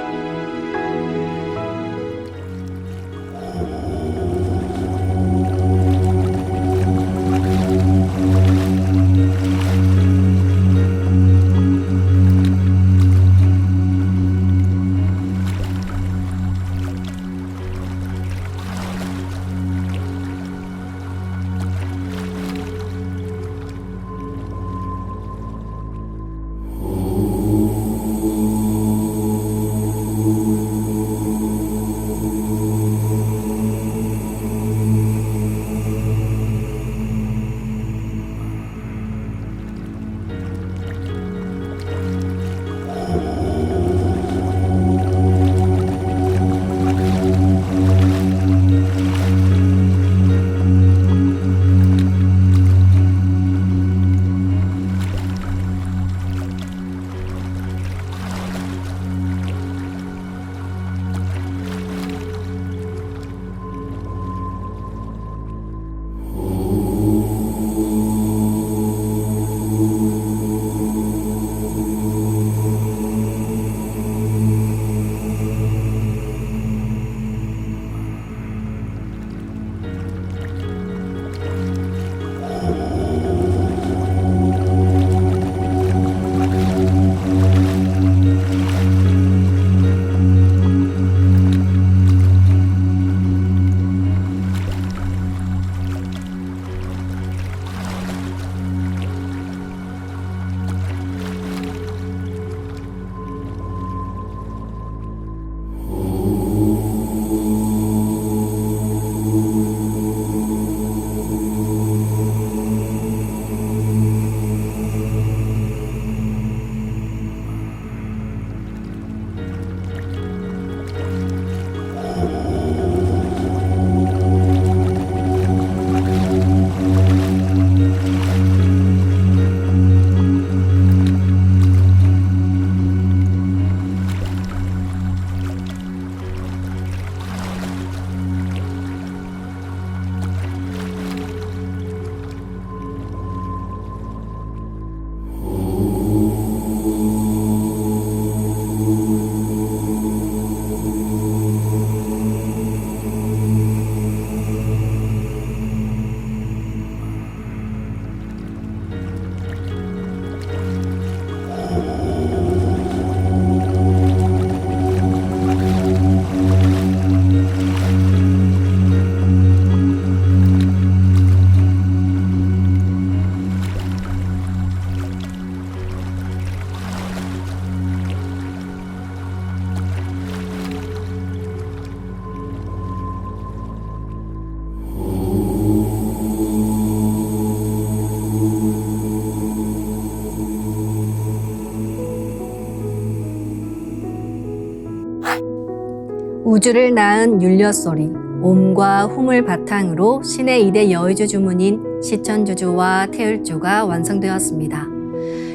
우주를 낳은 율려소리, 옴과 hum을 바탕으로 신의 2대 여의주 주문인 시천주주와 태율주가 완성되었습니다.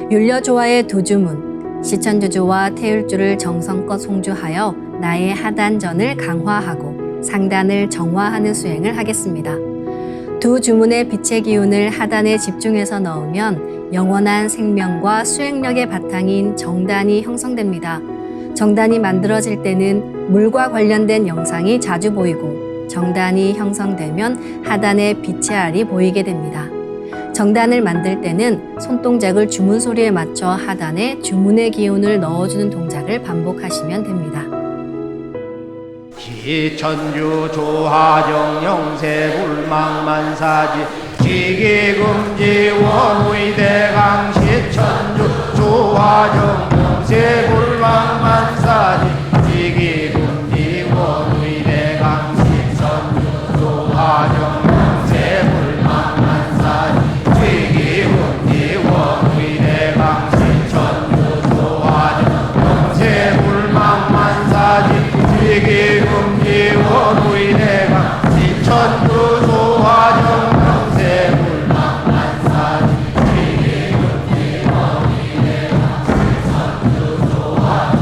율려조화의 두 주문, 시천주주와 태율주를 정성껏 송주하여 나의 하단전을 강화하고 상단을 정화하는 수행을 하겠습니다. 두 주문의 빛의 기운을 하단에 집중해서 넣으면 영원한 생명과 수행력의 바탕인 정단이 형성됩니다. 정단이 만들어질 때는 물과 관련된 영상이 자주 보이고 정단이 형성되면 하단에 빛의 알이 보이게 됩니다. 정단을 만들 때는 손동작을 주문 소리에 맞춰 하단에 주문의 기운을 넣어주는 동작을 반복하시면 됩니다. 시천주 조화정 영세불망만사지 지기금지 원의대강 시천주 조화정 영세불망만사지 지기금지 원의대강 시천주 조화정 영세불망만사지 지기금지 원의대강 시천주 조화정 영세불망만사지 지기금지 원의대강 시천주 조화정 영세불망만사지 지기금지 원의대강 시천주 조화정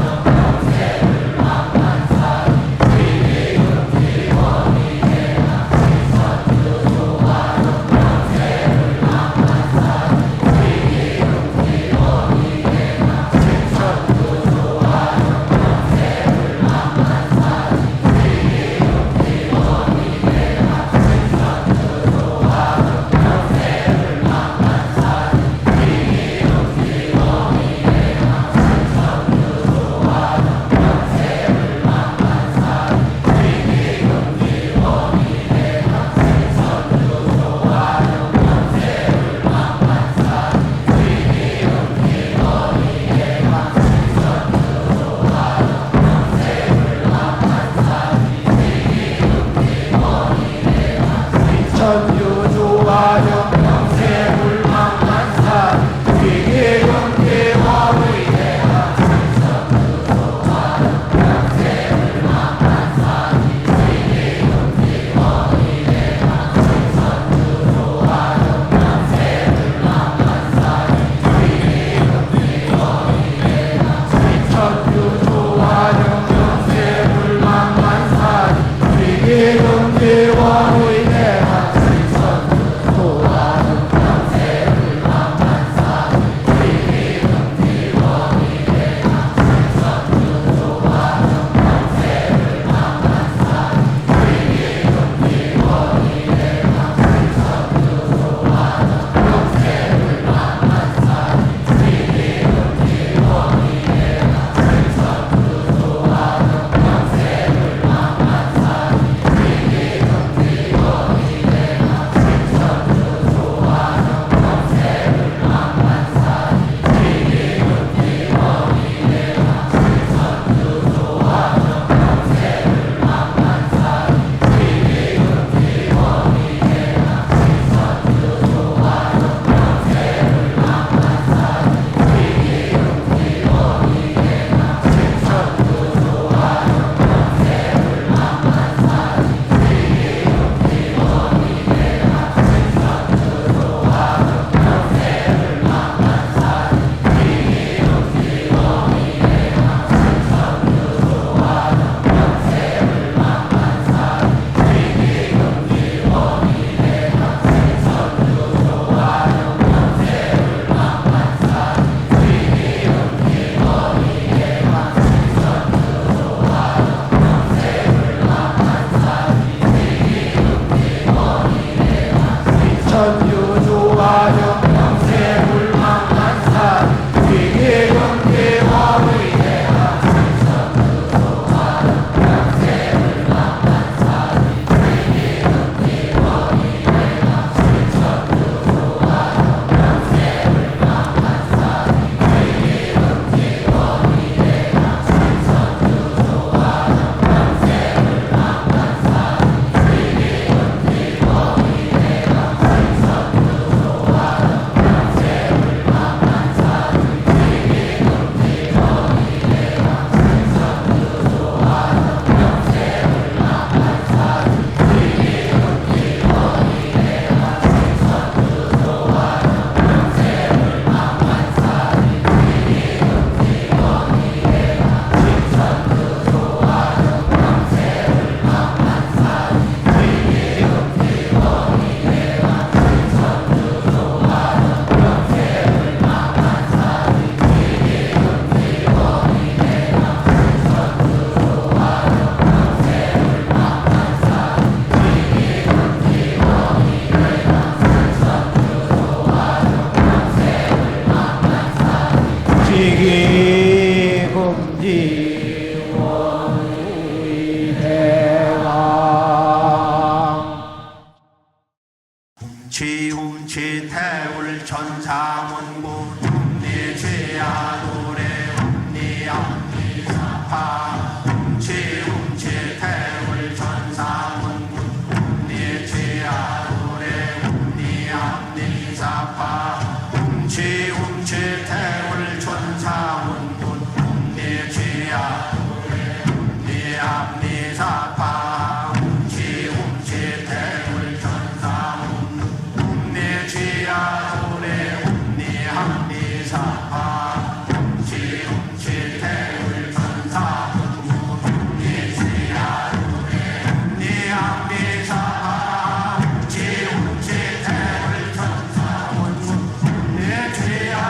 영세불망만사지 지기금지 원의대강 시천주 조화정 영세불망만사지 지기금지 원의대강 시천주 조화정 천주 조화정 영세불망만사지 지기금지 원의대강 시천주 조화정 영세불망만사지 지기금지 원의대강 시천주 조화정 영세불망만사지 지기금지 원의대강 시천주 조화정 영세불망만사지 지기금지 원의대강 천주 조화정 영세불망만사지 지기금지 원의대강 시천주 조화정 영세불망만사지 지기금지 원의대강 시천주 조화정 영세불망만사지 지기금지 원의대강 시천주 조화정 영세불망만사지 지기금지 원의대강 시천주 조화정 웅치 태울 천사문구 웅리 죄야 노래 웅리 암리 사파 웅치 태울 천사문구 웅리 죄야 노래 웅리 암리 사파 웅치 태울 천사문구 웅리 죄야 노래 웅리 암리 사파 웅치 태울 천사문구 내 죄야 노래 내 함리 사파 웅치 태울 천사 내 죄야 노래 내 함리 사파 웅치 태울 천사 내 죄야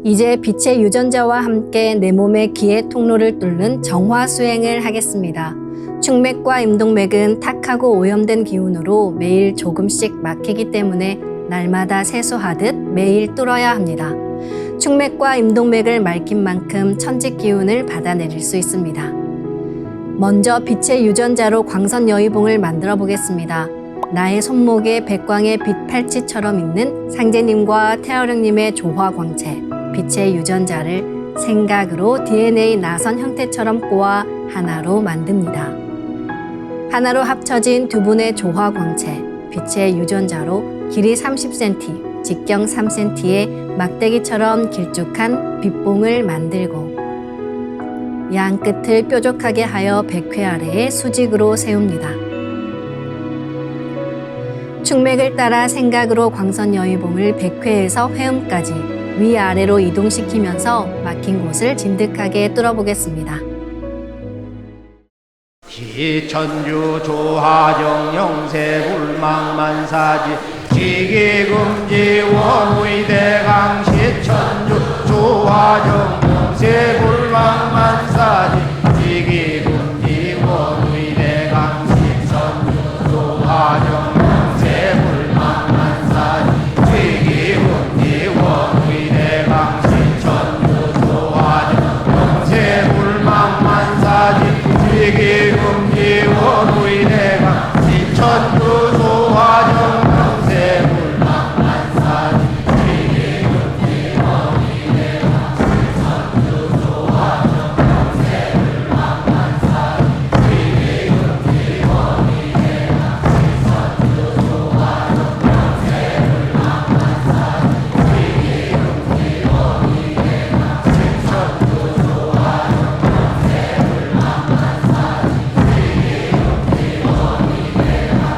이제 빛의 유전자와 함께 내 몸의 기의 통로를 뚫는 정화 수행을 하겠습니다. 충맥과 임동맥은 탁하고 오염된 기운으로 매일 조금씩 막히기 때문에 날마다 세수하듯 매일 뚫어야 합니다. 충맥과 임동맥을 맑힌 만큼 천직 기운을 받아내릴 수 있습니다. 먼저 빛의 유전자로 광선 여의봉을 만들어 보겠습니다. 나의 손목에 백광의 빛 팔찌처럼 있는 상제님과 태어령님의 조화광채, 빛의 유전자를 생각으로 DNA 나선 형태처럼 꼬아 하나로 만듭니다. 하나로 합쳐진 두 분의 조화광채, 빛의 유전자로 길이 30cm, 직경 3cm의 막대기처럼 길쭉한 빛봉을 만들고 양 끝을 뾰족하게 하여 백회 아래에 수직으로 세웁니다. 충맥을 따라 생각으로 광선 여의봉을 백회에서 회음까지 위아래로 이동시키면서 막힌 곳을 진득하게 뚫어보겠습니다. 기천주 조하정 영세 불망만사지 지기금지 원의대강 시천주 조하정 영세 불망만사지 지기금지 원의대강 시천주 조하정 영세 불망만사지 지기금지 원의대강 시천주 조하정 영세 불망만사지 지기금지 원의대강 시천주 조하정 영세 불망만사지 지기금지 원의대강 시천주 조하정 영세 불망만사지 지기금지 원의대강 시천주 조하정 영세 불망만사지 지기금지 원의대강 시천주 조하정 영세 불망만사지 지기금지 원의대강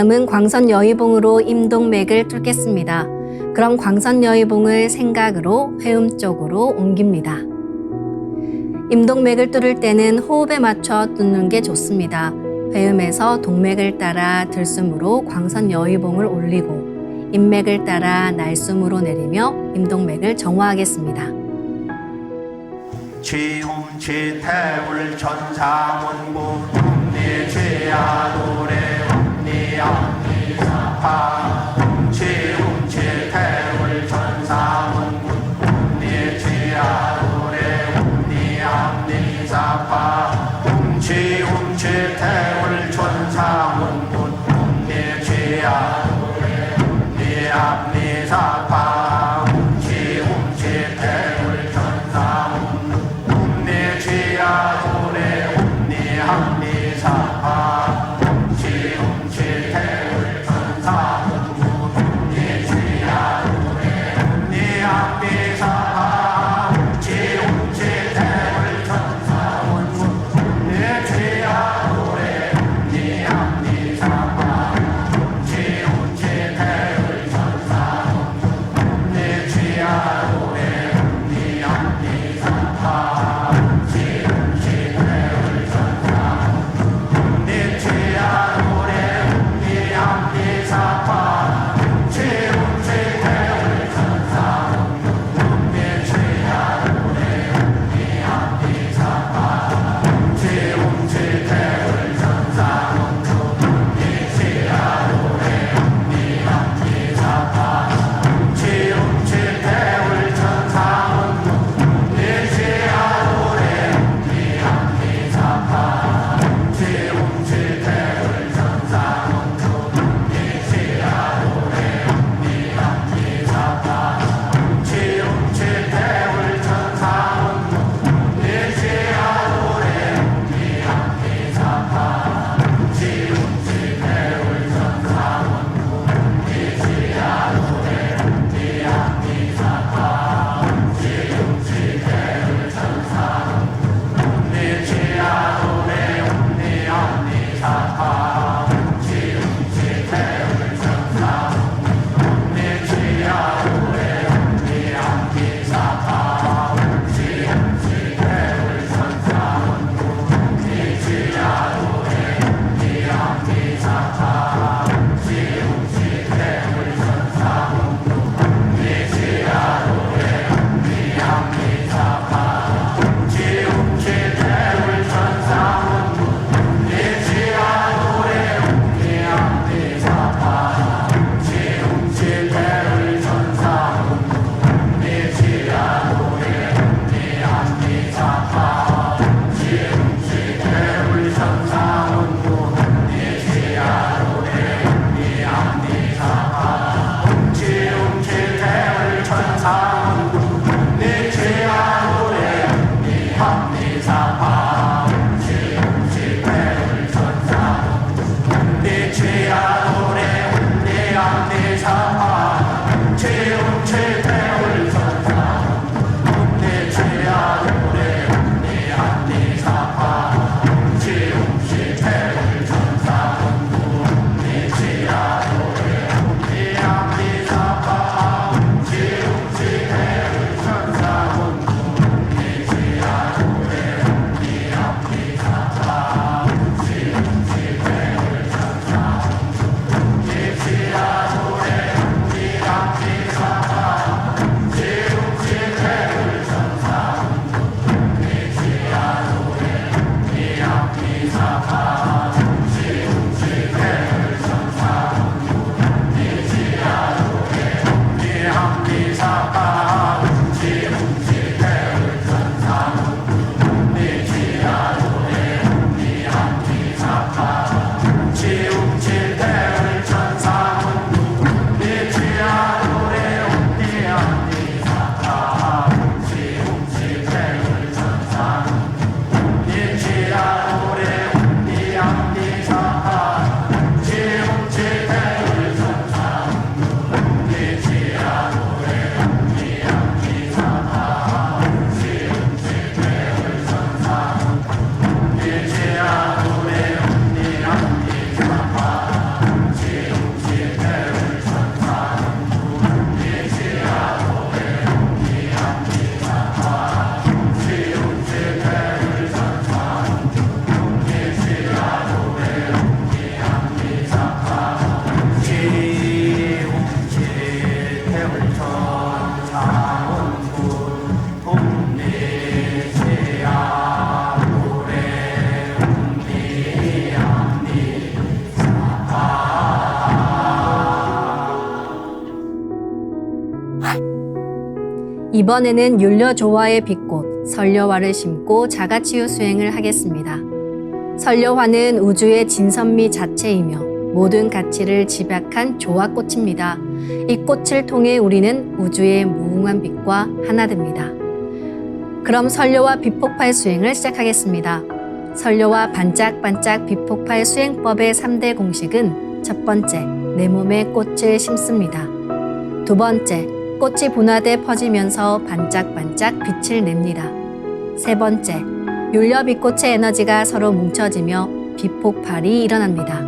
다음은 광선 여의봉으로 임동맥을 뚫겠습니다. 그럼 광선 여의봉을 생각으로 회음 쪽으로 옮깁니다. 임동맥을 뚫을 때는 호흡에 맞춰 뚫는 게 좋습니다. 회음에서 동맥을 따라 들숨으로 광선 여의봉을 올리고 인맥을 따라 날숨으로 내리며 임동맥을 정화하겠습니다. 지움치태울 천사문구 ум니지아노래 ум니암니사파 지움치태울 천사문구 ум니지아노래 ум니암니사파 지움치태울 천사문구 ум니지아노래 ум니암니사파 지움치태울 천사문구 ум니지아노래 ум니암니사파 지움치태울 천사문구 ум니지아노래 ум니암니사파 지움치태울 천사문구 ум니지아노래 ум니암니사파 지움치태울 천사문구 ум니지아노래 ум니암니사파 지움치태울 천사문구 ум니지아노래 ум니암니사파 지움치태울 천사문구 ум니지아노래 이번에는 율려조화의 빛꽃 설려화를 심고 자가치유 수행을 하겠습니다. 설려화는 우주의 진선미 자체이며 모든 가치를 집약한 조화꽃입니다. 이 꽃을 통해 우리는 우주의 무궁한 빛과 하나 됩니다. 그럼 설려화 빛폭발 수행을 시작하겠습니다. 설려화 반짝반짝 빛폭발 수행법의 3대 공식은 첫 번째, 내 몸에 꽃을 심습니다. 두 번째, 꽃이 분화돼 퍼지면서 반짝반짝 빛을 냅니다. 세 번째, 율려빛꽃의 에너지가 서로 뭉쳐지며 빛폭발이 일어납니다.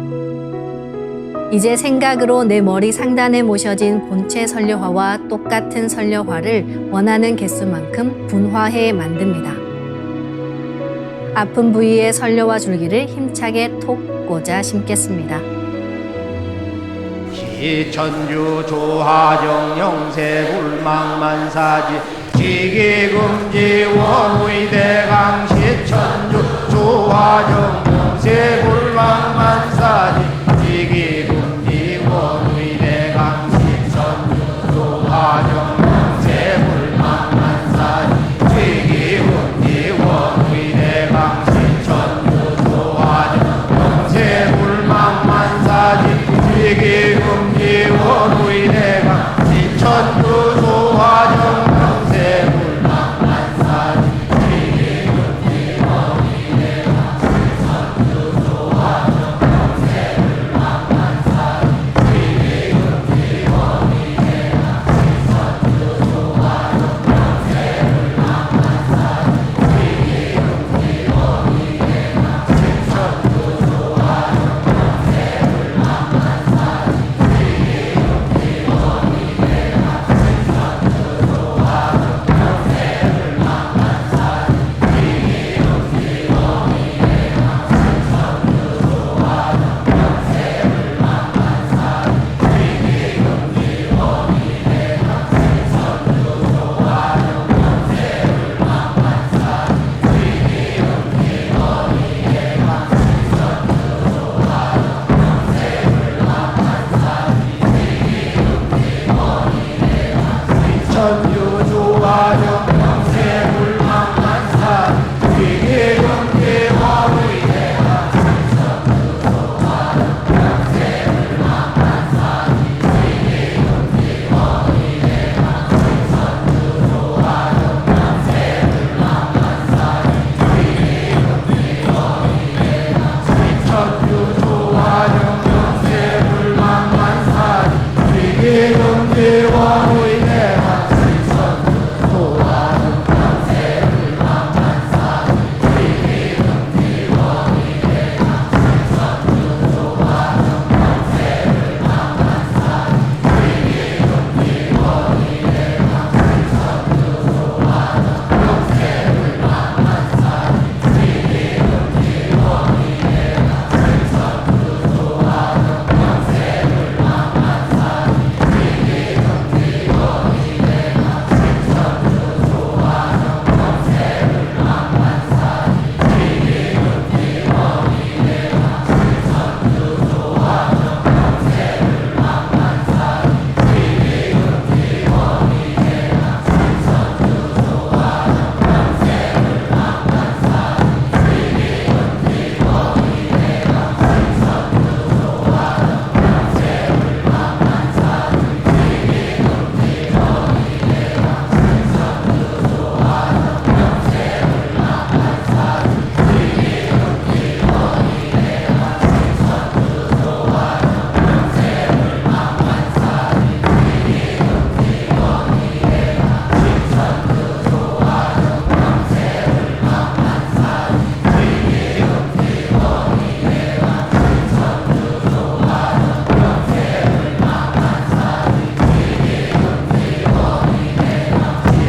이제 생각으로 내 머리 상단에 모셔진 본체 설려화와 똑같은 설려화를 원하는 개수만큼 분화해 만듭니다. 아픈 부위에 설려화 줄기를 힘차게 톡 꽂아 심겠습니다. 시천주 조화정 영세불망만사지 지기금지 원의대강 시천주 조화정 영세불망만사지 지기금지 원의대강 시천주 조화정 영세불망만사지 지기금지 원의대강 시천주 조화정 영세불망만사지 지기금지 원의대강 시천주 조화정 영세불망만사지 지기금지 원의대강 시천주 조화정 영세불망만사지 지기금지 원의대강 시천주 조화정 영세불망만사지 지기금지 원의대강 시천주 조화정 천주 조화정 영세불망만사지 지기금지 원의대강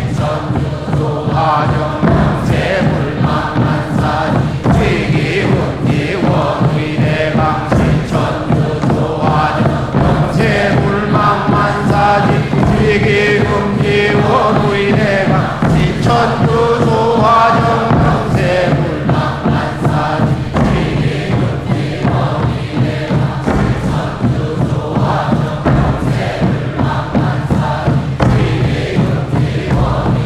시천주 조화정 영세불망만사지 지기금지 원의대강 시천주 조화정 영세불망만사지 지기금지 원의대강 시천주 조화정 영세불망만사지 지기금지 원의대강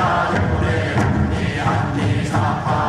최아들의 네 한리 사파